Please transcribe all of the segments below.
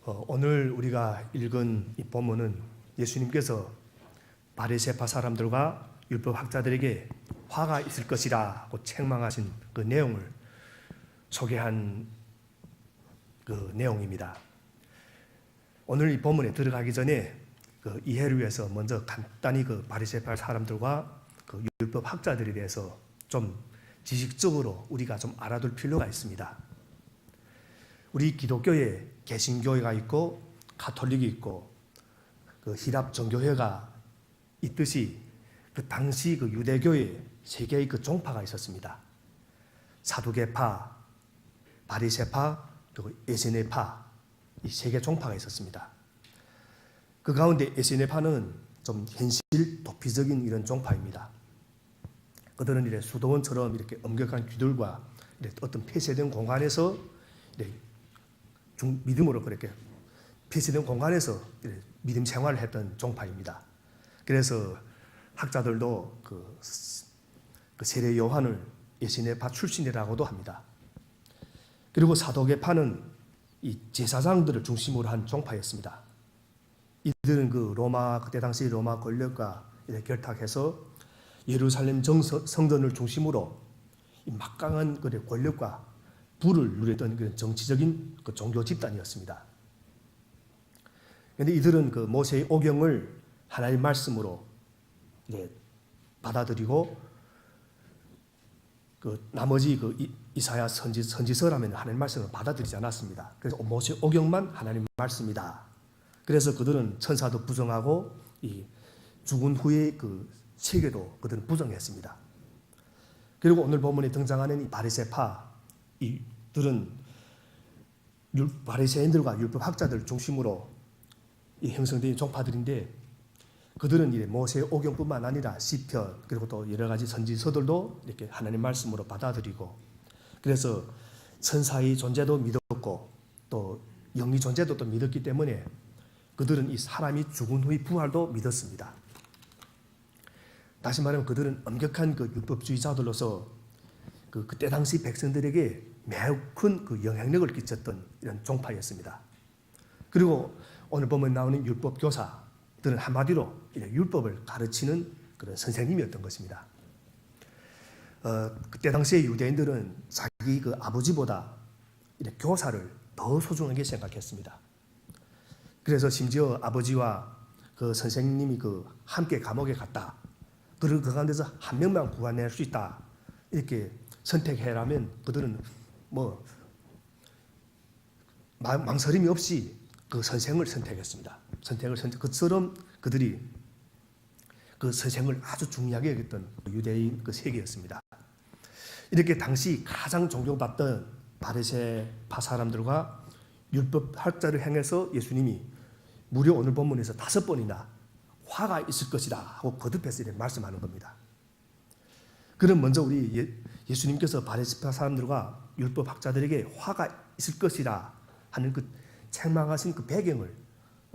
오늘 우리가 읽은 이 본문은 예수님께서 바리새파 사람들과 율법학자들에게 화가 있을 것이라고 책망하신 그 내용을 소개한 그 내용입니다. 오늘 이 본문에 들어가기 전에 그 이해를 위해서 먼저 간단히 그 바리새파 사람들과 그 율법학자들에 대해서 좀 지식적으로 우리가 좀 알아둘 필요가 있습니다. 우리 기독교에 개신교회가 있고 가톨릭이 있고 그 히랍 정교회가 있듯이 그 당시 그 유대교에 세 개의 그 종파가 있었습니다. 사두개파, 바리새파, 그리고 에세네파, 이 세 개 종파가 있었습니다. 그 가운데 에세네파는 좀 현실 도피적인 이런 종파입니다. 그들은 이렇게 수도원처럼 이렇게 엄격한 규들과 이렇게 어떤 폐쇄된 공간에서 이렇게 믿음으로 그렇게 폐쇄된 공간에서 믿음 생활을 했던 종파입니다. 그래서 학자들도 그 세례 요한을 에세네파 출신이라고도 합니다. 그리고 사도계파는 이 제사장들을 중심으로 한 종파였습니다. 이들은 그 로마 그때 당시 로마 권력과 결탁해서 예루살렘 성전을 중심으로 이 막강한 권력과 부를 누렸던 그런 정치적인 그 종교 집단이었습니다. 그런데 이들은 그 모세의 오경을 하나님의 말씀으로 받아들이고 그 나머지 그 이사야 선지서라면 하나님의 말씀을 받아들이지 않았습니다. 그래서 모세 오경만 하나님의 말씀이다. 그래서 그들은 천사도 부정하고 이 죽은 후의 그 세계도 그들은 부정했습니다. 그리고 오늘 본문에 등장하는 이 바리새파, 이들은 바리새인들과 율법학자들 중심으로 형성된 종파들인데, 그들은 이제 모세의 오경뿐만 아니라 시편 그리고 또 여러 가지 선지서들도 이렇게 하나님 말씀으로 받아들이고, 그래서 천사의 존재도 믿었고 또 영의 존재도 또 믿었기 때문에 그들은 이 사람이 죽은 후의 부활도 믿었습니다. 다시 말하면 그들은 엄격한 그 율법주의자들로서 그때 당시 백성들에게 매우 큰 그 영향력을 끼쳤던 이런 종파였습니다. 그리고 오늘 보면 나오는 율법 교사들은 한마디로 율법을 가르치는 그런 선생님이었던 것입니다. 그때 당시에 유대인들은 자기 그 아버지보다 교사를 더 소중하게 생각했습니다. 그래서 심지어 아버지와 그 선생님이 그 함께 감옥에 갔다. 그리고 그 가운데서 한 명만 구원할 수 있다. 이렇게 선택해라면 그들은 뭐 망설임이 없이 그 선생을 선택했습니다. 그처럼 그들이 그 선생을 아주 중요하게 여겼던 유대인 그 세계였습니다. 이렇게 당시 가장 존경받던 바리새파 사람들과 율법학자를 향해서 예수님이 무려 오늘 본문에서 5번이나 화가 있을 것이다 하고 거듭해서 이렇게 말씀하는 겁니다. 그럼 먼저 우리 예수님께서 바리새파 사람들과 율법학자들에게 화가 있을 것이라 하는 그 책망하신 그 배경을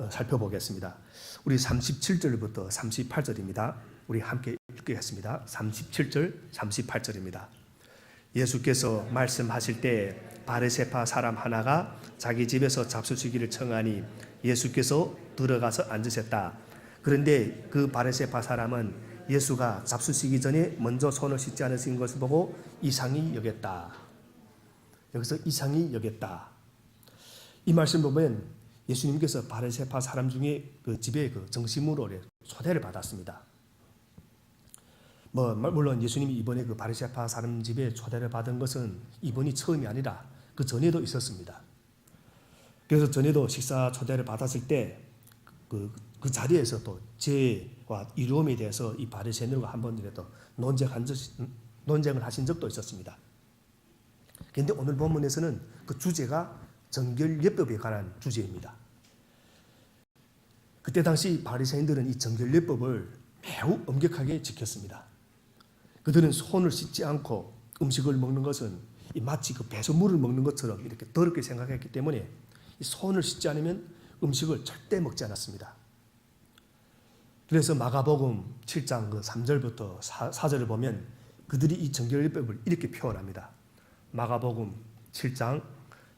살펴보겠습니다. 우리 37절부터 38절입니다. 우리 함께 읽겠습니다. 37절, 38절입니다. 예수께서 말씀하실 때 바리새파 사람 하나가 자기 집에서 잡수시기를 청하니 예수께서 들어가서 앉으셨다. 그런데 그 바리새파 사람은 예수가 잡수시기 전에 먼저 손을 씻지 않으신 것을 보고 이상히 여겼다. 여기서 이상히 여겼다. 이 말씀 보면 예수님께서 바리새파 사람 중에 그 집에 그 정식으로 초대를 받았습니다. 물론 예수님이 이번에 그 바리새파 사람 집에 초대를 받은 것은 이번이 처음이 아니라 그 전에도 있었습니다. 그래서 전에도 식사 초대를 받았을 때 그 자리에서 또 죄와 이루음에 대해서 이 바리새인들과 한 번이라도 논쟁을 하신 적도 있었습니다. 그런데 오늘 본문에서는 그 주제가 정결예법에 관한 주제입니다. 그때 당시 바리새인들은 이 정결예법을 매우 엄격하게 지켰습니다. 그들은 손을 씻지 않고 음식을 먹는 것은 마치 그 배설물을 먹는 것처럼 이렇게 더럽게 생각했기 때문에 이 손을 씻지 않으면 음식을 절대 먹지 않았습니다. 그래서 마가복음 7장 그 3절부터 4절을 보면 그들이 이 정결예법을 이렇게 표현합니다. 마가복음 7장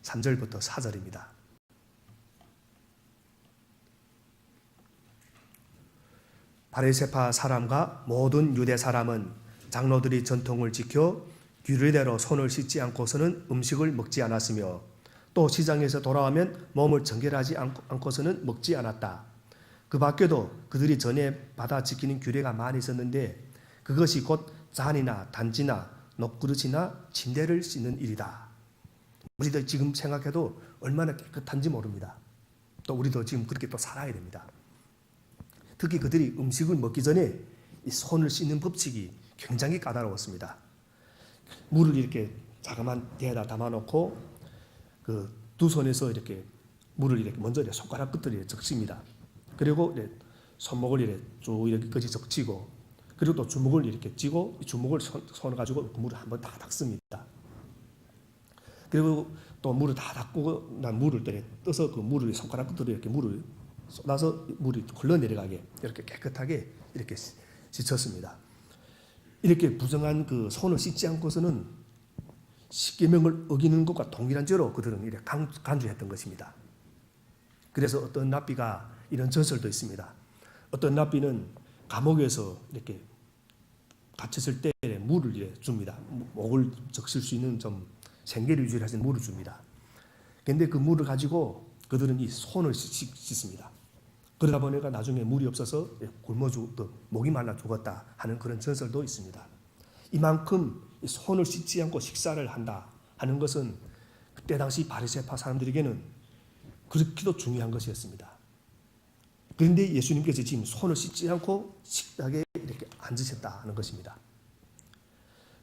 3절부터 4절입니다. 바리새파 사람과 모든 유대 사람은 장로들이 전통을 지켜 규례대로 손을 씻지 않고서는 음식을 먹지 않았으며 또 시장에서 돌아오면 몸을 정결하지 않고서는 먹지 않았다. 그 밖에도 그들이 전에 받아 지키는 규례가 많이 있었는데 그것이 곧 잔이나 단지나 녹그릇이나 침대를 씻는 일이다. 우리들 지금 생각해도 얼마나 깨끗한지 모릅니다. 또 우리도 지금 그렇게 또 살아야 됩니다. 특히 그들이 음식을 먹기 전에 이 손을 씻는 법칙이 굉장히 까다로웠습니다. 물을 이렇게 자그마한 대에다 담아놓고 그 두 손에서 이렇게 물을 이렇게 먼저 이렇게 손가락 끝을 적십니다. 그리고 이렇게 손목을 이렇게 쭉 이렇게까지 적치고 그리고 또 주먹을 이렇게 쥐고 주먹을 손을 가지고 그 물을 한번 다 닦습니다. 그리고 또 물을 다 닦고 난 물을 떠서 그 물을 손가락 끝으로 이렇게 물을 쏟아서 물이 흘러내려가게 이렇게 깨끗하게 이렇게 씻었습니다. 이렇게 부정한 그 손을 씻지 않고서는 십계명을 어기는 것과 동일한 죄로 그들은 이렇게 간주했던 것입니다. 그래서 어떤 랍비가 이런 전설도 있습니다. 어떤 랍비는 감옥에서 이렇게 갇혔을 때 물을 이렇게 줍니다. 목을 적실 수 있는 좀 생계를 유지하는 물을 줍니다. 그런데 그 물을 가지고 그들은 이 손을 씻습니다. 그러다 보니까 나중에 물이 없어서 굶어 죽었다, 목이 말라 죽었다 하는 그런 전설도 있습니다. 이만큼 손을 씻지 않고 식사를 한다 하는 것은 그때 당시 바리새파 사람들에게는 그렇게도 중요한 것이었습니다. 그런데 예수님께서 지금 손을 씻지 않고 식탁에 이렇게 앉으셨다 하는 것입니다.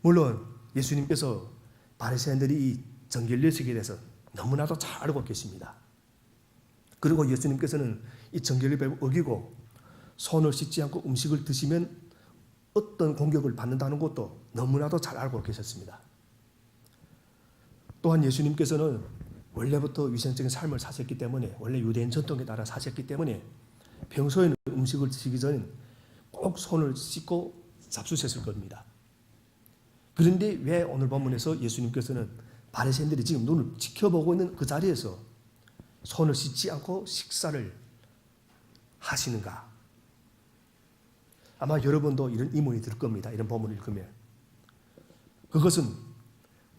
물론 예수님께서 바리새인들이 이 정결례식에 대해서 너무나도 잘 알고 계십니다. 그리고 예수님께서는 이 정결례법을 어기고 손을 씻지 않고 음식을 드시면 어떤 공격을 받는다는 것도 너무나도 잘 알고 계셨습니다. 또한 예수님께서는 원래부터 위생적인 삶을 사셨기 때문에 원래 유대인 전통에 따라 사셨기 때문에 평소에는 음식을 드시기 전에 꼭 손을 씻고 잡수셨을 겁니다. 그런데 왜 오늘 본문에서 예수님께서는 바리새인들이 지금 눈을 지켜보고 있는 그 자리에서 손을 씻지 않고 식사를 하시는가? 아마 여러분도 이런 의문이 들 겁니다. 이런 본문을 읽으면. 그것은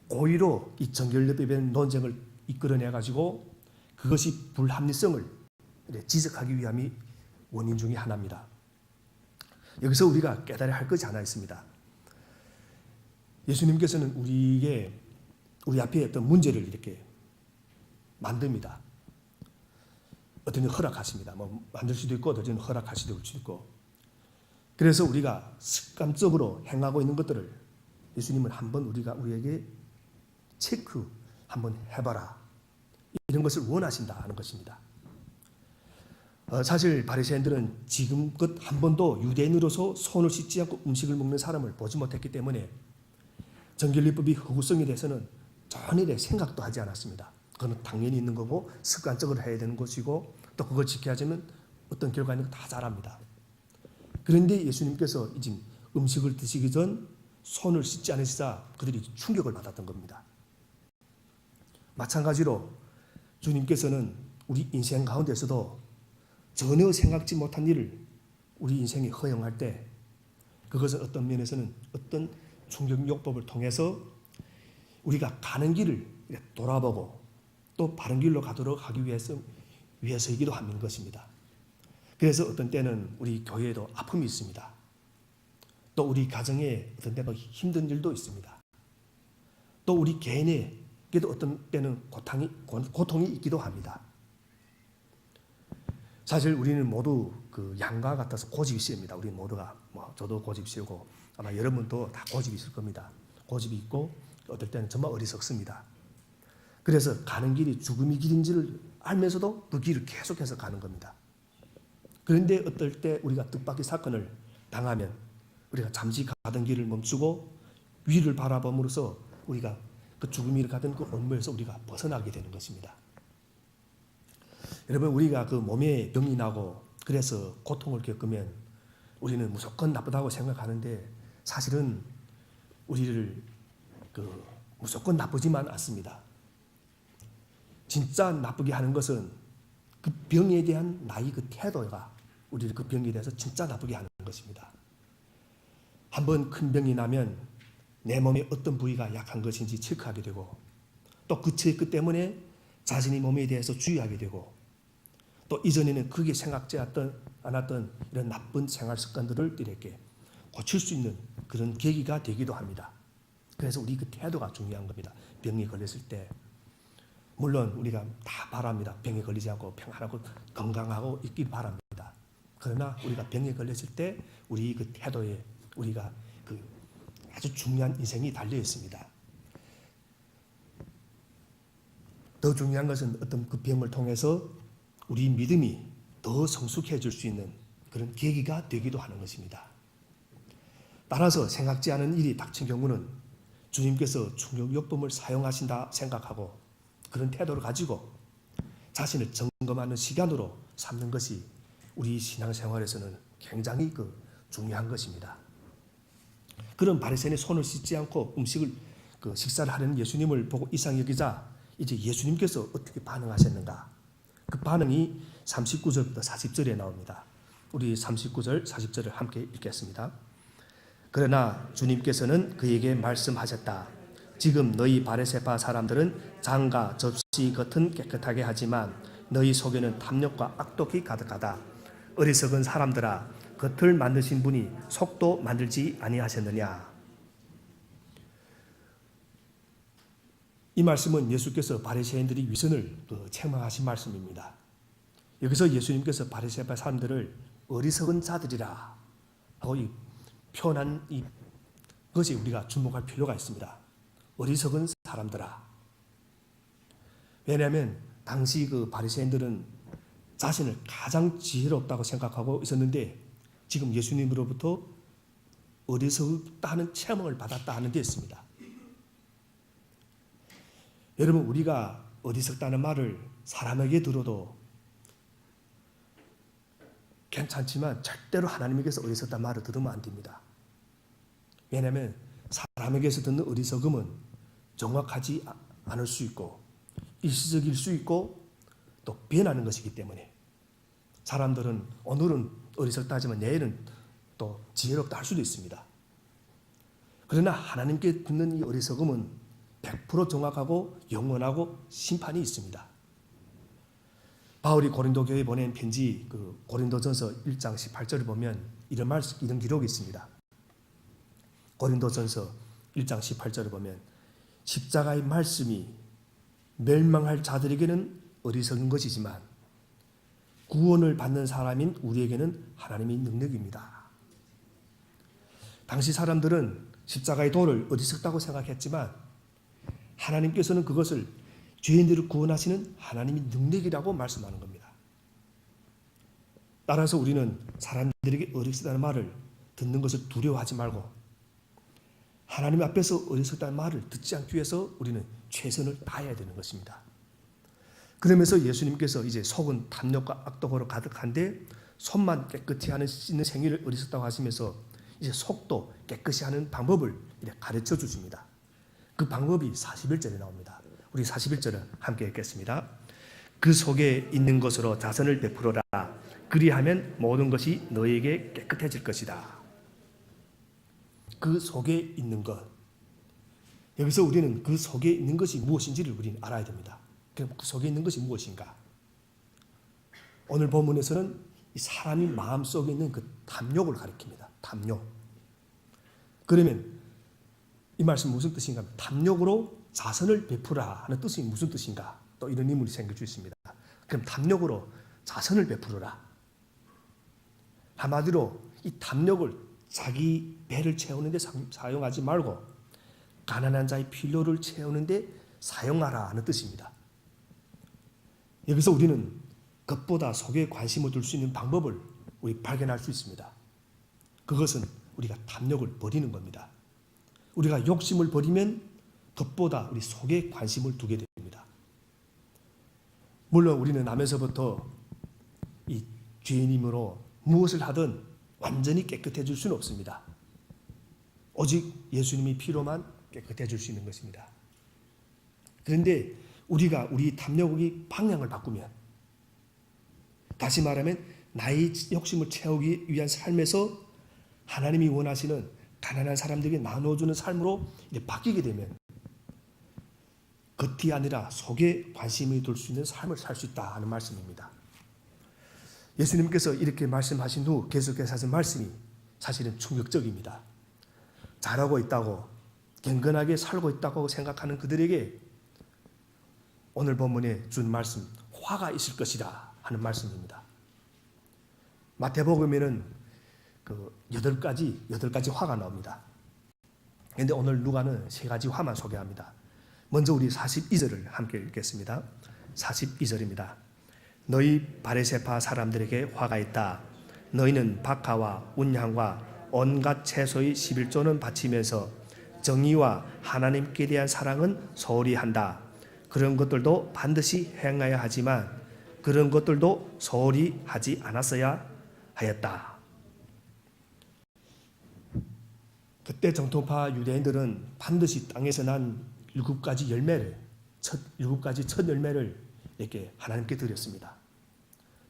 고의로 이 정결례법의 논쟁을 이끌어내가지고 그것이 불합리성을 지적하기 위함이 원인 중에 하나입니다. 여기서 우리가 깨달아야 할 것이 하나 있습니다. 예수님께서는 우리 앞에 어떤 문제를 이렇게 만듭니다. 어떤 건 허락하십니다. 만들 수도 있고 어떤 건 허락할 수도 있고. 그래서 우리가 습관적으로 행하고 있는 것들을 예수님은 한번 우리에게 체크 한번 해봐라. 이런 것을 원하신다 하는 것입니다. 사실 바리새인들은 지금껏 한 번도 유대인으로서 손을 씻지 않고 음식을 먹는 사람을 보지 못했기 때문에 정결례법이 허구성에 대해서는 전혀 생각도 하지 않았습니다. 그건 당연히 있는 거고 습관적으로 해야 되는 것이고 또 그걸 지켜야지만 어떤 결과 있는 거 다 잘 압니다. 그런데 예수님께서 이제 음식을 드시기 전 손을 씻지 않으시자 그들이 충격을 받았던 겁니다. 마찬가지로 주님께서는 우리 인생 가운데서도 전혀 생각지 못한 일을 우리 인생에 허용할 때 그것은 어떤 면에서는 어떤 충격요법을 통해서 우리가 가는 길을 돌아보고 또 바른 길로 가도록 하기 위해서이기도 하는 것입니다. 그래서 어떤 때는 우리 교회에도 아픔이 있습니다. 또 우리 가정에 어떤 때는 힘든 일도 있습니다. 또 우리 개인에게도 어떤 때는 고통이 있기도 합니다. 사실 우리는 모두 그 양과 같아서 고집이 있습니다. 우리 모두가 저도 고집이 있고 아마 여러분도 다 고집이 있을 겁니다. 고집이 있고 어떨 때는 정말 어리석습니다. 그래서 가는 길이 죽음의 길인지를 알면서도 그 길을 계속해서 가는 겁니다. 그런데 어떨 때 우리가 뜻밖의 사건을 당하면 우리가 잠시 가던 길을 멈추고 위를 바라봄으로써 우리가 그 죽음이 가던 그 온물에서 우리가 벗어나게 되는 것입니다. 여러분 우리가 그 몸에 병이 나고 그래서 고통을 겪으면 우리는 무조건 나쁘다고 생각하는데 사실은 우리를 무조건 나쁘지만 않습니다. 진짜 나쁘게 하는 것은 그 병에 대한 나의 그 태도가 우리를 그 병에 대해서 진짜 나쁘게 하는 것입니다. 한번 큰 병이 나면 내 몸의 어떤 부위가 약한 것인지 체크하게 되고, 또 그 체크 때문에 자신의 몸에 대해서 주의하게 되고, 또 이전에는 크게 생각지 않았던 이런 나쁜 생활 습관들을 이렇게 고칠 수 있는 그런 계기가 되기도 합니다. 그래서 우리 그 태도가 중요한 겁니다. 병이 걸렸을 때 물론 우리가 다 바랍니다. 병에 걸리지 않고 평안하고 건강하고 있길 바랍니다. 그러나 우리가 병에 걸렸을 때 우리 그 태도에 우리가 그 아주 중요한 인생이 달려 있습니다. 더 중요한 것은 어떤 그 병을 통해서 우리 믿음이 더 성숙해질 수 있는 그런 계기가 되기도 하는 것입니다. 따라서 생각지 않은 일이 닥친 경우는 주님께서 충격요법을 사용하신다 생각하고 그런 태도를 가지고 자신을 점검하는 시간으로 삼는 것이 우리 신앙생활에서는 굉장히 중요한 것입니다. 그런 바리새인의 손을 씻지 않고 식사를 하려는 예수님을 보고 이상히 여기자 이제 예수님께서 어떻게 반응하셨는가? 그 반응이 39절부터 40절에 나옵니다. 우리 39절, 40절을 함께 읽겠습니다. 그러나 주님께서는 그에게 말씀하셨다. 지금 너희 바리새파 사람들은 장과 접시 겉은 깨끗하게 하지만 너희 속에는 탐욕과 악독이 가득하다. 어리석은 사람들아, 겉을 만드신 분이 속도 만들지 아니하셨느냐. 이 말씀은 예수께서 바리새인들의 위선을 책망하신 말씀입니다. 여기서 예수님께서 바리새파 사람들을 어리석은 자들이라 하고 표현한 이것이 우리가 주목할 필요가 있습니다. 어리석은 사람들아. 왜냐하면 당시 그 바리새인들은 자신을 가장 지혜롭다고 생각하고 있었는데 지금 예수님으로부터 어리석다는 체험을 받았다 하는 데 있습니다. 여러분, 우리가 어리석다는 말을 사람에게 들어도 괜찮지만 절대로 하나님에게서 어리석다는 말을 들으면 안 됩니다. 왜냐하면 사람에게서 듣는 어리석음은 정확하지 않을 수 있고 일시적일 수 있고 또 변하는 것이기 때문에 사람들은 오늘은 어리석다 하지만 내일은 또 지혜롭다 할 수도 있습니다. 그러나 하나님께 듣는 이 어리석음은 100% 정확하고 영원하고 심판이 있습니다. 바울이 고린도 교회에 보낸 편지 고린도전서 1장 18절을 보면 이런 기록이 있습니다. 고린도전서 1장 18절을 보면 십자가의 말씀이 멸망할 자들에게는 어리석은 것이지만 구원을 받는 사람인 우리에게는 하나님의 능력입니다. 당시 사람들은 십자가의 도를 어리석다고 생각했지만 하나님께서는 그것을 죄인들을 구원하시는 하나님의 능력이라고 말씀하는 겁니다. 따라서 우리는 사람들에게 어리석다는 말을 듣는 것을 두려워하지 말고 하나님 앞에서 어리석다는 말을 듣지 않기 위해서 우리는 최선을 다해야 되는 것입니다. 그러면서 예수님께서 이제 속은 탐욕과 악독으로 가득한데 손만 깨끗이 하는 씻는 생일을 어리석다고 하시면서 이제 속도 깨끗이 하는 방법을 가르쳐 주십니다. 그 방법이 41절에 나옵니다. 우리 41절을 함께 읽겠습니다. 그 속에 있는 것으로 자선을 베풀어라. 그리하면 모든 것이 너에게 깨끗해질 것이다. 그 속에 있는 것. 여기서 우리는 그 속에 있는 것이 무엇인지를 우리는 알아야 됩니다. 그럼 그 속에 있는 것이 무엇인가? 오늘 본문에서는 이 사람이 마음속에 있는 그 탐욕을 가리킵니다. 탐욕. 그러면 이 말씀 무슨 뜻인가? 탐욕으로 자선을 베풀어라 하는 뜻이 무슨 뜻인가? 또 이런 의문이 생길 수 있습니다. 그럼 탐욕으로 자선을 베풀어라. 한마디로 이 탐욕을 자기 배를 채우는 데 사용하지 말고 가난한 자의 필요를 채우는 데 사용하라 하는 뜻입니다. 여기서 우리는 겉보다 속에 관심을 둘 수 있는 방법을 우리 발견할 수 있습니다. 그것은 우리가 탐욕을 버리는 겁니다. 우리가 욕심을 버리면 겉보다 우리 속에 관심을 두게 됩니다. 물론 우리는 남에서부터 이 죄인이므로 무엇을 하든 완전히 깨끗해질 수는 없습니다. 오직 예수님의 피로만 깨끗해질 수 있는 것입니다. 그런데 우리가 우리 탐욕의 방향을 바꾸면, 다시 말하면 나의 욕심을 채우기 위한 삶에서 하나님이 원하시는 가난한 사람들에게 나눠주는 삶으로 이제 바뀌게 되면 겉이 아니라 속에 관심이 둘 수 있는 삶을 살 수 있다 하는 말씀입니다. 예수님께서 이렇게 말씀하신 후 계속해서 하신 말씀이 사실은 충격적입니다. 잘하고 있다고, 경건하게 살고 있다고 생각하는 그들에게 오늘 본문에 준 말씀, 화가 있을 것이다 하는 말씀입니다. 마태복음에는 그 8가지 화가 나옵니다. 그런데 오늘 누가는 3가지 화만 소개합니다. 먼저 우리 42절을 함께 읽겠습니다. 42절입니다. 너희 바리새파 사람들에게 화가 있다. 너희는 박하와 운향과 온갖 채소의 11조는 바치면서 정의와 하나님께 대한 사랑은 소홀히 한다. 그런 것들도 반드시 행해야 하지만 그런 것들도 소홀히 하지 않았어야 하였다. 그때 정통파 유대인들은 반드시 땅에서 난 7가지 열매를, 첫 7가지 첫 열매를 이렇게 하나님께 드렸습니다.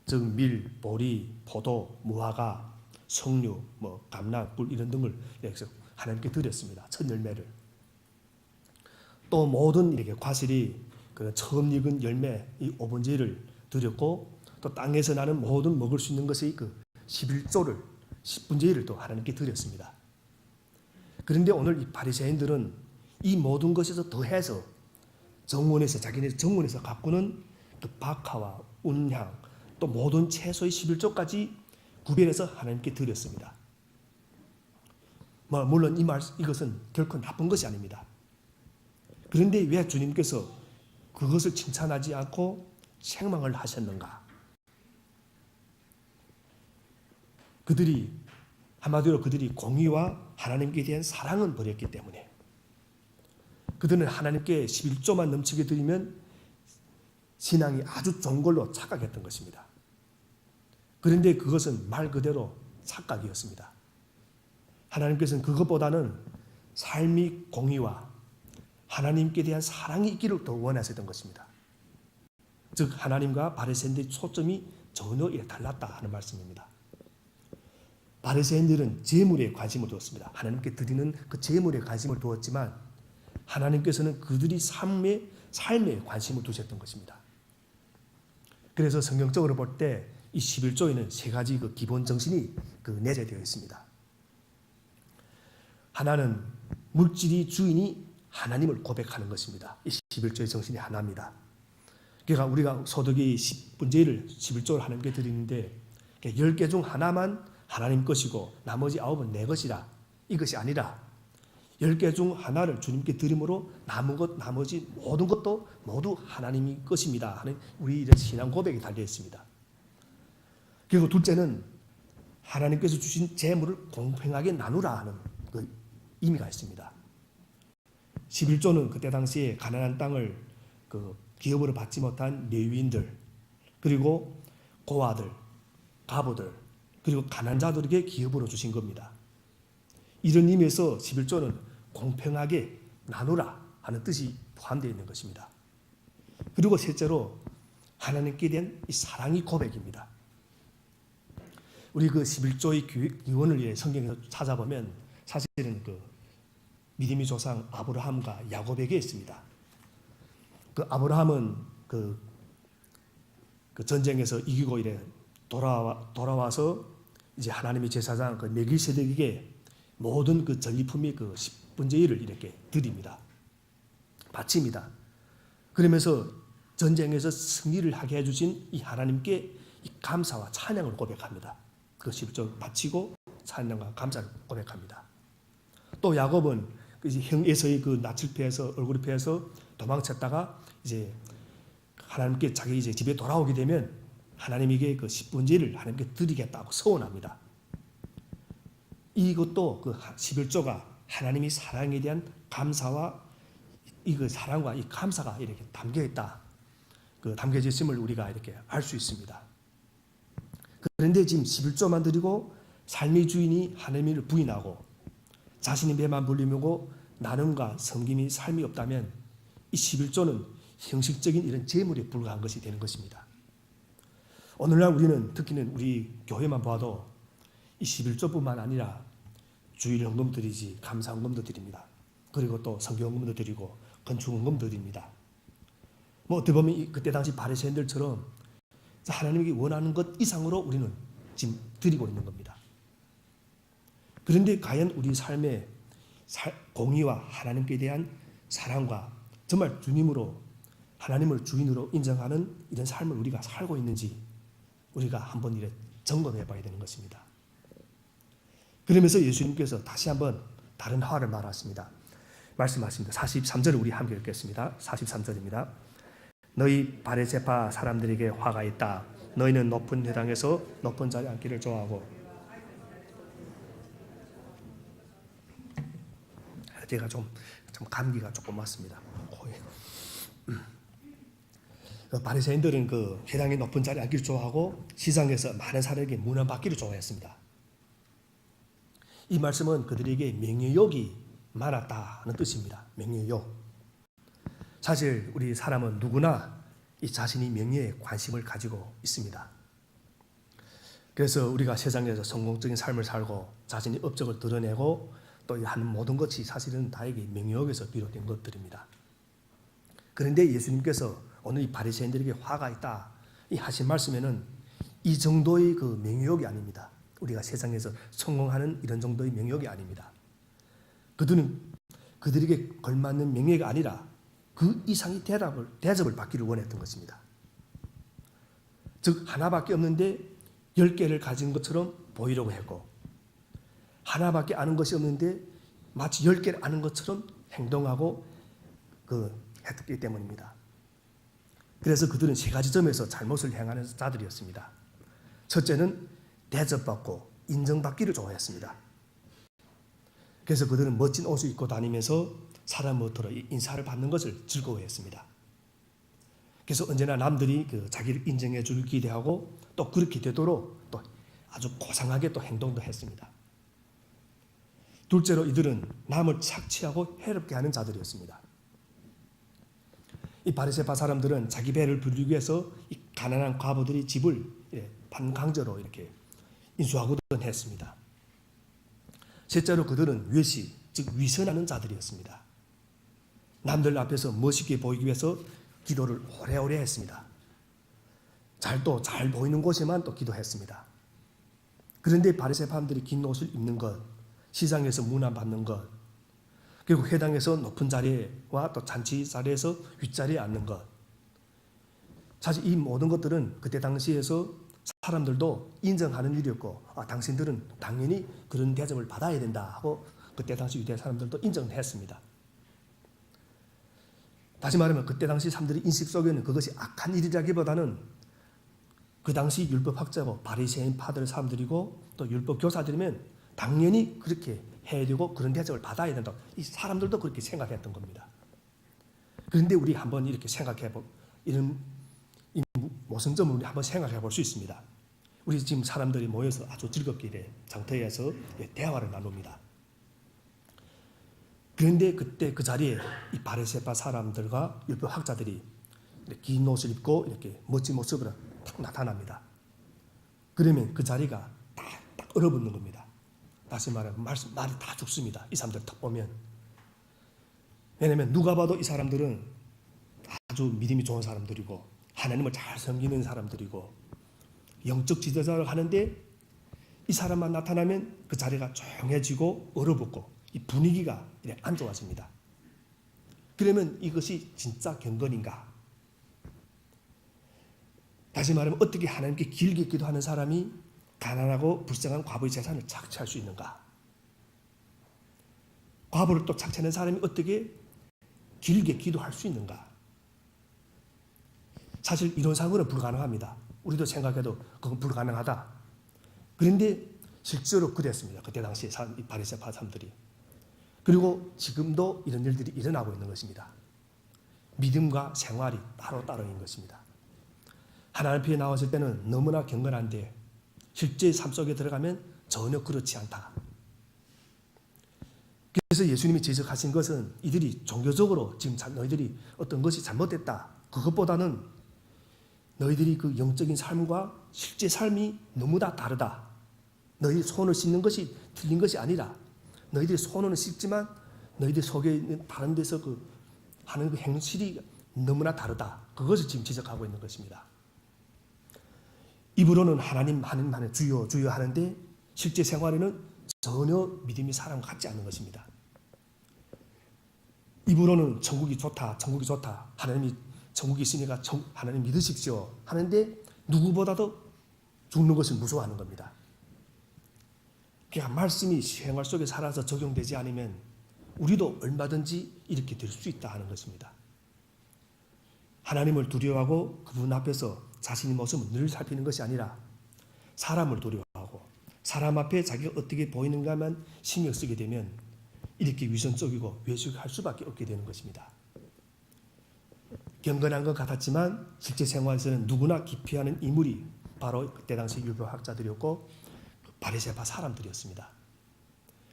즉 밀, 보리, 포도, 무화과, 석류, 감람, 꿀 이런 등을 이렇게 하나님께 드렸습니다. 첫 열매를. 또 모든 이렇게 과실이 그 처음 익은 열매 이 5분제를 드렸고 또 땅에서 나는 모든 먹을 수 있는 것의 그 11조를 10분의 1을 또 하나님께 드렸습니다. 그런데 오늘 이 바리새인들은 이 모든 것에서 더해서 정원에서 자기네 정원에서 가꾸는 그 박하와 운향 또 모든 채소의 11조까지 구별해서 하나님께 드렸습니다. 물론 이것은 결코 나쁜 것이 아닙니다. 그런데 왜 주님께서 그것을 칭찬하지 않고 책망을 하셨는가? 한마디로 그들이 공의와 하나님께 대한 사랑은 버렸기 때문에 그들은 하나님께 11조만 넘치게 드리면 신앙이 아주 좋은 걸로 착각했던 것입니다. 그런데 그것은 말 그대로 착각이었습니다. 하나님께서는 그것보다는 삶이 공의와 하나님께 대한 사랑이 있기를 더 원하셨던 것입니다. 즉 하나님과 바리새인들의 초점이 전혀 달랐다 하는 말씀입니다. 바리새인들은 재물에 관심을 두었습니다. 하나님께 드리는 그 재물에 관심을 두었지만 하나님께서는 그들이 삶에 관심을 두셨던 것입니다. 그래서 성경적으로 볼 때 이 11조에는 3가지 그 기본 정신이 내재되어 있습니다. 하나는 물질이 주인이 하나님을 고백하는 것입니다. 이 11조의 정신이 하나입니다. 그러니까 우리가 소득의 10분의 1을 11조를 하나님께 드리는데 10개 중 하나만 하나님 것이고 나머지 9은 내 것이라 이것이 아니라 10개 중 하나를 주님께 드림으로 나머지 모든 것도 모두 하나님이 것입니다 하는 우리 신앙 고백이 달려 있습니다. 그리고 둘째는 하나님께서 주신 재물을 공평하게 나누라 하는 그 의미가 있습니다. 11조는 그때 당시에 가나안 땅을 기업으로 받지 못한 레위인들 그리고 고아들, 과부들 그리고 가난한 자들에게 기업으로 주신 겁니다. 이런 의미에서 11조는 공평하게 나누라 하는 뜻이 포함되어 있는 것입니다. 그리고 셋째로 하나님께 대한 이 사랑의 고백입니다. 우리 그 11조의 기원을 성경에서 찾아보면 사실은 믿음의 조상 아브라함과 야곱에게 있습니다. 아브라함은 그 전쟁에서 이기고 돌아와서 이제 하나님의 제사장 멜기세덱에게 모든 전리품의 10분의 1을 이렇게 드립니다. 바칩니다. 그러면서 전쟁에서 승리를 하게 해주신 이 하나님께 이 감사와 찬양을 고백합니다. 그 11조를 바치고 찬양과 감사를 고백합니다. 또 야곱은 형 에서의 낯을 피해서 얼굴을 피해서 도망쳤다가 이제 하나님께 자기 이제 집에 돌아오게 되면 하나님에게 10분의 1을 하나님께 드리겠다고 서원합니다. 이것도 11조가 하나님의 사랑에 대한 감사와 사랑과 이 감사가 이렇게 담겨 있다. 담겨져 있음을 우리가 이렇게 알 수 있습니다. 그런데 지금 11조만 드리고 삶의 주인이 하나님을 부인하고 자신이 배만 불리고 나눔과 섬김이 삶이 없다면 이 11조는 형식적인 이런 재물에 불과한 것이 되는 것입니다. 오늘날 우리는 특히는 우리 교회만 봐도 이 11조뿐만 아니라 주일 헌금도 드리지, 감사 헌금도 드립니다. 그리고 또 성경 헌금도 드리고 건축 헌금도 드립니다. 어떻게 보면 그때 당시 바리새인들처럼 하나님이 원하는 것 이상으로 우리는 지금 드리고 있는 겁니다. 그런데 과연 우리 삶의 공의와 하나님께 대한 사랑과 정말 주님으로 하나님을 주인으로 인정하는 이런 삶을 우리가 살고 있는지 우리가 한번 이래 점검해 봐야 되는 것입니다. 그러면서 예수님께서 다시 한번 다른 화를 말씀하십니다. 43절을 우리 함께 읽겠습니다. 43절입니다. 너희 바리새파 사람들에게 화가 있다. 너희는 높은 회당에서 높은 자리에 앉기를 좋아하고. 제가 좀 감기가 조금 왔습니다. 바리새인들은 그 회당의 높은 자리에 앉기를 좋아하고 시장에서 많은 사람에게 문안받기를 좋아했습니다. 이 말씀은 그들에게 명예욕이 많았다는 뜻입니다. 명예욕. 사실 우리 사람은 누구나 이 자신이 명예에 관심을 가지고 있습니다. 그래서 우리가 세상에서 성공적인 삶을 살고 자신의 업적을 드러내고 또 하는 모든 것이 사실은 다에게 명예욕에서 비롯된 것들입니다. 그런데 예수님께서 오늘 이 바리새인들에게 화가 있다 이 하신 말씀에는 이 정도의 그 명예욕이 아닙니다. 우리가 세상에서 성공하는 이런 정도의 명예욕이 아닙니다. 그들은 그들에게 걸맞는 명예가 아니라 그 이상의 대접을 받기를 원했던 것입니다. 즉 하나밖에 없는데 10개를 가진 것처럼 보이려고 했고 하나밖에 아는 것이 없는데 마치 10개를 아는 것처럼 행동하고 했기 때문입니다. 그래서 그들은 세 가지 점에서 잘못을 행하는 자들이었습니다. 첫째는 대접받고 인정받기를 좋아했습니다. 그래서 그들은 멋진 옷을 입고 다니면서 사람 못으로 인사를 받는 것을 즐거워했습니다. 그래서 언제나 남들이 자기를 인정해 줄 기대하고 또 그렇게 되도록 또 아주 고상하게 또 행동도 했습니다. 둘째로 이들은 남을 착취하고 해롭게 하는 자들이었습니다. 이 바리새파 사람들은 자기 배를 부르기 위해서 이 가난한 과부들이 집을 반강제로 이렇게 인수하고든 했습니다. 셋째로 그들은 외시, 즉 위선하는 자들이었습니다. 남들 앞에서 멋있게 보이기 위해서 기도를 오래오래 했습니다. 잘 보이는 곳에만 또 기도했습니다. 그런데 바리새파들이 긴 옷을 입는 것, 시장에서 문안받는 것, 그리고 회당에서 높은 자리와 또 잔치 자리에서 윗자리에 앉는 것, 사실 이 모든 것들은 그때 당시에서 사람들도 인정하는 일이었고 당신들은 당연히 그런 대접을 받아야 된다 하고 그때 당시 유대 사람들도 인정했습니다. 다시 말하면 그때 당시 사람들의 인식 속에는 그것이 악한 일이라기보다는 그 당시 율법학자고 바리새인 파들 사람들이고 또 율법 교사들이면 당연히 그렇게 해야 되고 그런 대접을 받아야 된다. 이 사람들도 그렇게 생각했던 겁니다. 그런데 우리 한번 이렇게 이런 모순점을 우리 한번 생각해 볼 수 있습니다. 우리 지금 사람들이 모여서 아주 즐겁게 장터에서 대화를 나눕니다. 그런데 그때 그 자리에 이 바리새파 사람들과 율법학자들이 긴 옷을 입고 이렇게 멋진 모습으로 딱 나타납니다. 그러면 그 자리가 딱 얼어붙는 겁니다. 다시 말하면 말이 다 죽습니다. 이 사람들 딱 보면. 왜냐하면 누가 봐도 이 사람들은 아주 믿음이 좋은 사람들이고 하나님을 잘 섬기는 사람들이고 영적 지도자를 하는데 이 사람만 나타나면 그 자리가 조용해지고 얼어붙고 이 분위기가 안 좋아집니다. 그러면 이것이 진짜 경건인가? 다시 말하면 어떻게 하나님께 길게 기도하는 사람이 가난하고 불쌍한 과부의 재산을 착취할 수 있는가? 과부를 또 착취하는 사람이 어떻게 길게 기도할 수 있는가? 사실 이론상으로는 불가능합니다. 우리도 생각해도 그건 불가능하다. 그런데 실제로 그랬습니다. 그때 당시에 바리새파 사람들이. 그리고 지금도 이런 일들이 일어나고 있는 것입니다. 믿음과 생활이 따로따로인 것입니다. 하나님 앞에 나왔을 때는 너무나 경건한데 실제 삶 속에 들어가면 전혀 그렇지 않다. 그래서 예수님이 지적하신 것은 이들이 종교적으로 지금 너희들이 어떤 것이 잘못됐다. 그것보다는 너희들이 그 영적인 삶과 실제 삶이 너무 다 다르다. 너희 손을 씻는 것이 틀린 것이 아니라 너희들이 손으로는 씻지만 너희들 속에 있는 다른 데서 하는 그 행실이 너무나 다르다. 그것을 지금 지적하고 있는 것입니다. 입으로는 하나님 주여 주여 하는데 실제 생활에는 전혀 믿음이 사람 같지 않는 것입니다. 입으로는 천국이 좋다, 천국이 좋다. 하나님이 천국이 있으니까 하나님 믿으십시오 하는데 누구보다도 죽는 것을 무서워하는 겁니다. 그러니까 말씀이 생활 속에 살아서 적용되지 않으면 우리도 얼마든지 이렇게 될 수 있다 하는 것입니다. 하나님을 두려워하고 그분 앞에서 자신의 모습을 늘 살피는 것이 아니라 사람을 두려워하고 사람 앞에 자기가 어떻게 보이는가만 신경 쓰게 되면 이렇게 위선적이고 외식할 수밖에 없게 되는 것입니다. 경건한 것 같았지만 실제 생활에서는 누구나 기피하는 인물이 바로 그때 당시 율법학자들이었고 바리새파 사람들이었습니다.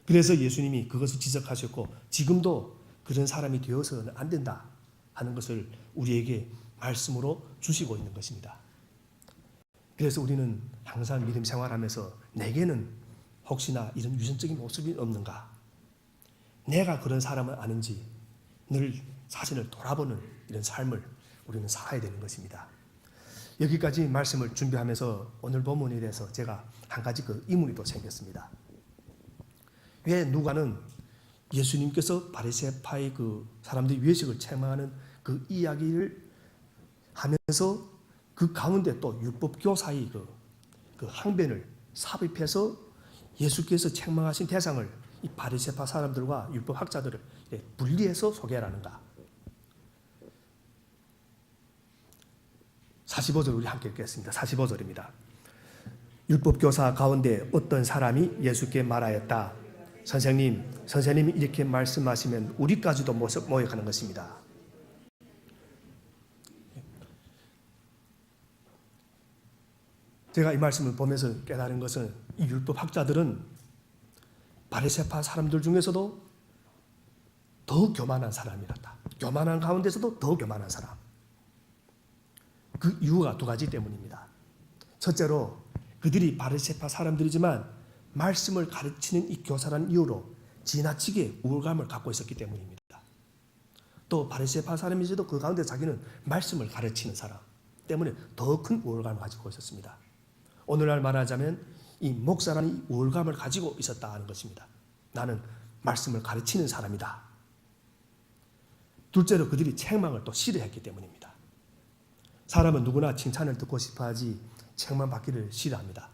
그래서 예수님이 그것을 지적하셨고 지금도 그런 사람이 되어서는 안 된다 하는 것을 우리에게 말씀으로 주시고 있는 것입니다. 그래서 우리는 항상 믿음 생활하면서 내게는 혹시나 이런 위선적인 모습이 없는가? 내가 그런 사람은 아닌지 늘 자신을 돌아보는 이런 삶을 우리는 살아야 되는 것입니다. 여기까지 말씀을 준비하면서 오늘 본문에 대해서 제가 한 가지 의문이 또 생겼습니다. 왜 누가는 예수님께서 바리새파의 사람들이 외식을 책망하는 그 이야기를 하면서 그 가운데 또 율법교사의 그 항변을 삽입해서 예수께서 책망하신 대상을 이 바리새파 사람들과 율법학자들을 분리해서 소개하는가? 45절 우리 함께 읽겠습니다. 45절입니다. 율법교사 가운데 어떤 사람이 예수께 말하였다. 선생님이 이렇게 말씀하시면 우리까지도 모욕하는 것입니다. 제가 이 말씀을 보면서 깨달은 것은 이 율법학자들은 바리새파 사람들 중에서도 더 교만한 사람이었다. 교만한 가운데서도 더 교만한 사람. 그 이유가 두 가지 때문입니다. 첫째로 그들이 바리새파 사람들이지만 말씀을 가르치는 이 교사라는 이유로 지나치게 우월감을 갖고 있었기 때문입니다. 또 바리새파 사람이지도 그 가운데 자기는 말씀을 가르치는 사람 때문에 더 큰 우월감을 가지고 있었습니다. 오늘날 말하자면 이 목사라는 이 우월감을 가지고 있었다 하는 것입니다. 나는 말씀을 가르치는 사람이다. 둘째로 그들이 책망을 또 싫어했기 때문입니다. 사람은 누구나 칭찬을 듣고 싶어하지 책망받기를 싫어합니다.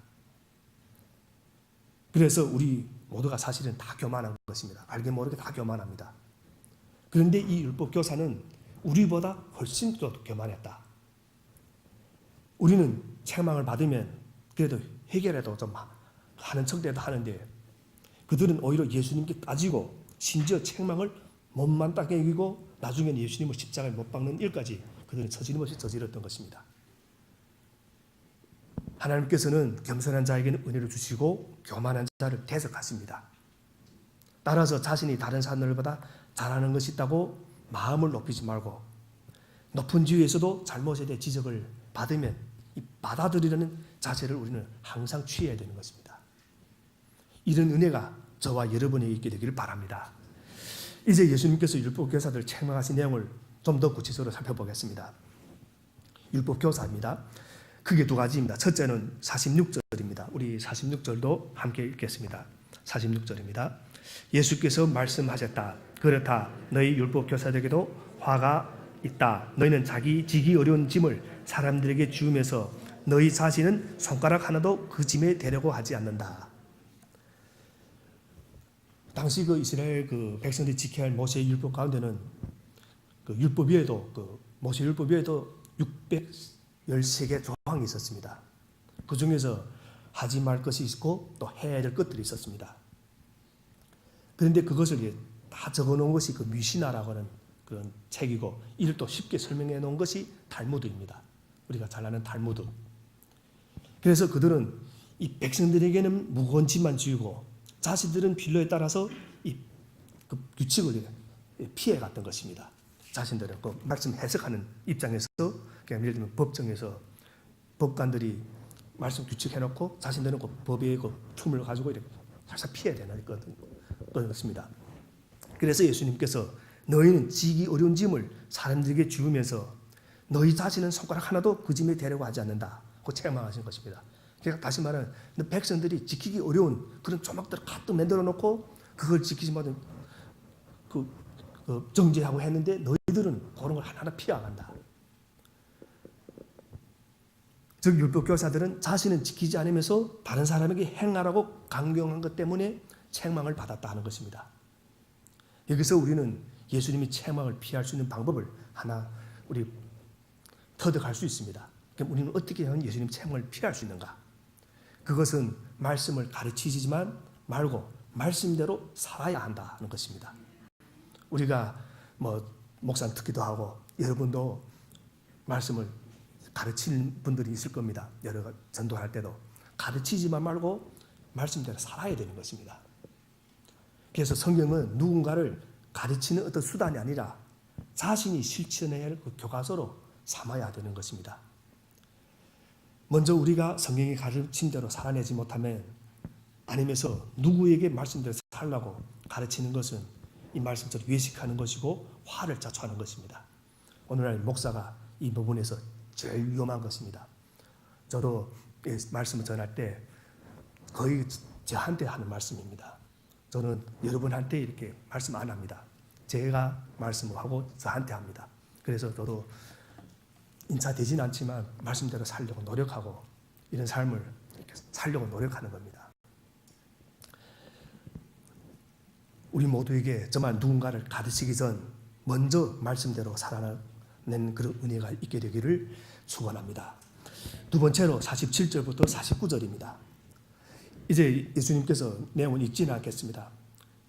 그래서 우리 모두가 사실은 다 교만한 것입니다. 알게 모르게 다 교만합니다. 그런데 이 율법교사는 우리보다 훨씬 더 교만했다. 우리는 책망을 받으면 그래도 해결해도 좀 하는 척이라도 하는데 그들은 오히려 예수님께 따지고 심지어 책망을 몸만 딱 이기고 나중에는 예수님을 십자가에 못 박는 일까지 그들은 서지름없이 저질렀던 것입니다. 하나님께서는 겸손한 자에게는 은혜를 주시고 교만한 자를 대적하십니다. 따라서 자신이 다른 사람들보다 잘하는 것이 있다고 마음을 높이지 말고 높은 지위에서도 잘못에 대해 지적을 받으면 이 받아들이려는 자세를 우리는 항상 취해야 되는 것입니다. 이런 은혜가 저와 여러분에게 있게 되기를 바랍니다. 이제 예수님께서 율법교사들을 책망하신 내용을 좀 더 구체적으로 살펴보겠습니다. 율법교사입니다. 크게 두 가지입니다. 첫째는 46절입니다. 우리 46절도 함께 읽겠습니다. 46절입니다. 예수께서 말씀하셨다. 그렇다. 너희 율법교사들에게도 화가 있다. 너희는 자기 지기 어려운 짐을 사람들에게 지우면서 너희 자신은 손가락 하나도 그 짐에 대려고 하지 않는다. 당시 이스라엘 백성들이 지켜야 할 모세의 율법 가운데는 율법 외에도 모세 율법 외에도 613개 조항이 있었습니다. 그 중에서 하지 말 것이 있고 또 해야 될 것들이 있었습니다. 그런데 그것을 다 적어놓은 것이 미시나라고 하는 그런 책이고 이를 또 쉽게 설명해 놓은 것이 탈무드입니다. 우리가 잘 아는 탈무드. 그래서 그들은 이 백성들에게는 무거운 짐만 지우고 자신들은 필요에 따라서 이 규칙을 피해 갔던 것입니다. 자신들은 말씀 해석하는 입장에서 그냥 예를 들면 법정에서 법관들이 말씀 규칙해놓고 자신들은 법의 틈을 가지고 이렇게 살짝 피해야 되는 그렇습니다. 그래서 예수님께서 너희는 지기 어려운 짐을 사람들에게 주우면서 너희 자신은 손가락 하나도 그 짐에 대려고 하지 않는다고 책망하신 것입니다. 그러니까 다시 말하면 백성들이 지키기 어려운 그런 조막들을 가득 만들어 놓고 그걸 지키지 못한 정죄하고 했는데 너희들은 그런 걸 하나하나 피해간다. 즉 율법교사들은 자신은 지키지 않으면서 다른 사람에게 행하라고 강경한 것 때문에 책망을 받았다 하는 것입니다. 여기서 우리는 예수님이 책망을 피할 수 있는 방법을 하나 우리 터득할 수 있습니다. 그럼 우리는 어떻게 하면 예수님 책망을 피할 수 있는가? 그것은 말씀을 가르치지만 말고 말씀대로 살아야 한다 하는 것입니다. 우리가 목사 듣기도 하고 여러분도 말씀을 가르치는 분들이 있을 겁니다. 여러 전도할 때도 가르치지만 말고 말씀대로 살아야 되는 것입니다. 그래서 성경은 누군가를 가르치는 어떤 수단이 아니라 자신이 실천해야 할 그 교과서로 삼아야 되는 것입니다. 먼저 우리가 성경이 가르친 대로 살아내지 못하면 아니면서 누구에게 말씀대로 살라고 가르치는 것은 이 말씀처럼 외식하는 것이고 화를 자초하는 것입니다. 오늘날 목사가 이 부분에서 제일 위험한 것입니다. 저도 말씀을 전할 때 거의 저한테 하는 말씀입니다. 저는 여러분한테 이렇게 말씀 안 합니다. 제가 말씀을 하고 저한테 합니다. 그래서 저도 인사되지는 않지만 말씀대로 살려고 노력하고 이런 삶을 이렇게 살려고 노력하는 겁니다. 우리 모두에게 정말 누군가를 가르치기 전 먼저 말씀대로 살아낸 그런 은혜가 있게 되기를 축원합니다. 두 번째로 47절부터 49절입니다. 이제 예수님께서 내용은 읽지는 않겠습니다.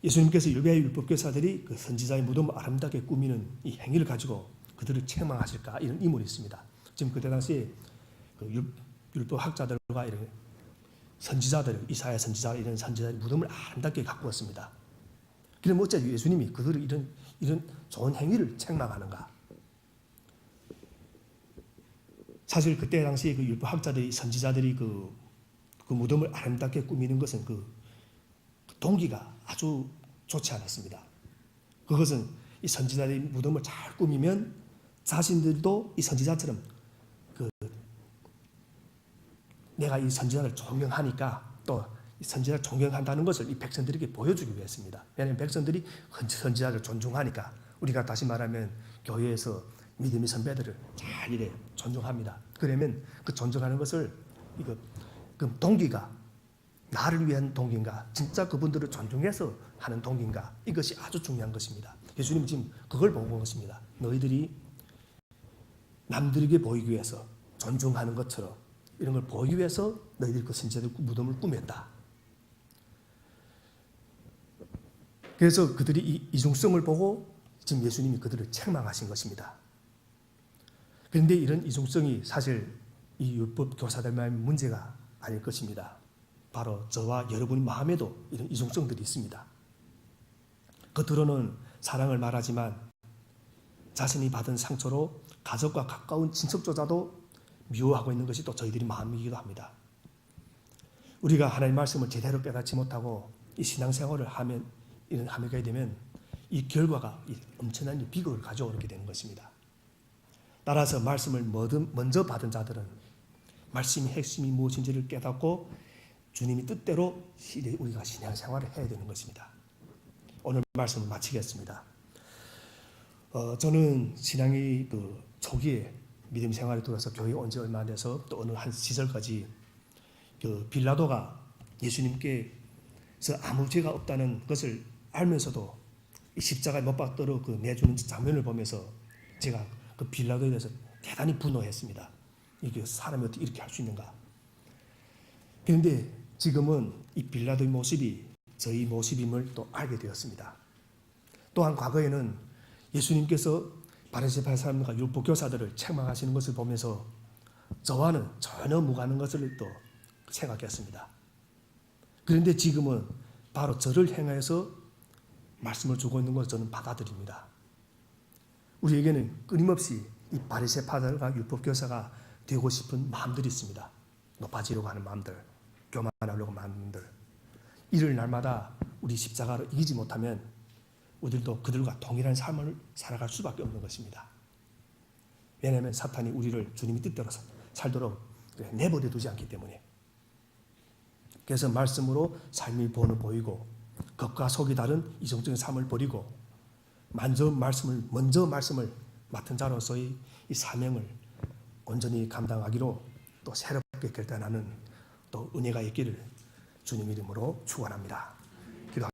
예수님께서 유대 율법교사들이 그 선지자의 무덤을 아름답게 꾸미는 이 행위를 가지고 그들을 책망하실까 이런 의문이 있습니다. 지금 그때 당시에 그 율법학자들과 이런 선지자들, 이사야 선지자 이런 선지자의 무덤을 아름답게 가꾸었습니다. 그럼 어째 예수님이 그들을 이런 좋은 행위를 책망하는가? 사실 그때 당시에 그 율법학자들이 선지자들이 그 무덤을 아름답게 꾸미는 것은 그 동기가 아주 좋지 않았습니다. 그것은 이 선지자들이 무덤을 잘 꾸미면 자신들도 이 선지자처럼 내가 이 선지자를 존경하니까 또 이 선지자를 존경한다는 것을 이 백성들에게 보여주기 위해서입니다. 왜냐하면 백성들이 선지자를 존중하니까 우리가 다시 말하면 교회에서 믿음의 선배들을 잘 이래 존중합니다. 그러면 그 존중하는 것을 그 동기가 나를 위한 동기인가 진짜 그분들을 존중해서 하는 동기인가 이것이 아주 중요한 것입니다. 예수님 지금 그걸 보고 있습니다. 너희들이 남들에게 보이기 위해서 존중하는 것처럼 이런 걸 보이기 위해서 너희들이 그 선지자들 무덤을 꾸몄다. 그래서 그들이 이 이중성을 보고 지금 예수님이 그들을 책망하신 것입니다. 그런데 이런 이중성이 사실 이 율법 교사들만의 문제가 아닐 것입니다. 바로 저와 여러분의 마음에도 이런 이중성들이 있습니다. 겉으로는 사랑을 말하지만 자신이 받은 상처로 가족과 가까운 친척조차도 미워하고 있는 것이 또 저희들의 마음이기도 합니다. 우리가 하나님의 말씀을 제대로 깨닫지 못하고 이 신앙생활을 하면 하게 되면 이 결과가 엄청난 비극을 가져오게 되는 것입니다. 따라서 말씀을 먼저 받은 자들은 말씀의 핵심이 무엇인지를 깨닫고 주님의 뜻대로 우리가 신앙생활을 해야 되는 것입니다. 오늘 말씀을 마치겠습니다. 저는 신앙의 초기에 믿음 생활에 들어서 교회에 온 지 얼마 안 돼서 또 어느 한 시절까지 빌라도가 예수님께서 아무 죄가 없다는 것을 알면서도 십자가에 못 박도록 내주는 장면을 보면서 제가 그 빌라도에 대해서 대단히 분노했습니다. 이게 사람이 어떻게 이렇게 할 수 있는가? 그런데 지금은 이 빌라도의 모습이 저희 모습임을 또 알게 되었습니다. 또한 과거에는 예수님께서 바리새파 사람과 율법교사들을 책망하시는 것을 보면서 저와는 전혀 무관한 것을 또 생각했습니다. 그런데 지금은 바로 저를 행하여서 말씀을 주고 있는 것을 저는 받아들입니다. 우리에게는 끊임없이 이 바리새파들과 율법교사가 되고 싶은 마음들이 있습니다. 높아지려고 하는 마음들, 교만하려고 하는 마음들. 이를 날마다 우리 십자가를 이기지 못하면 우리도 그들과 동일한 삶을 살아갈 수밖에 없는 것입니다. 왜냐하면 사탄이 우리를 주님의 뜻대로 살도록 내버려 두지 않기 때문에. 그래서 말씀으로 삶의 본을 보이고 겉과 속이 다른 이성적인 삶을 버리고 먼저 말씀을 맡은 자로서의 이 사명을 온전히 감당하기로 또 새롭게 결단하는 또 은혜가 있기를 주님 이름으로 축원합니다.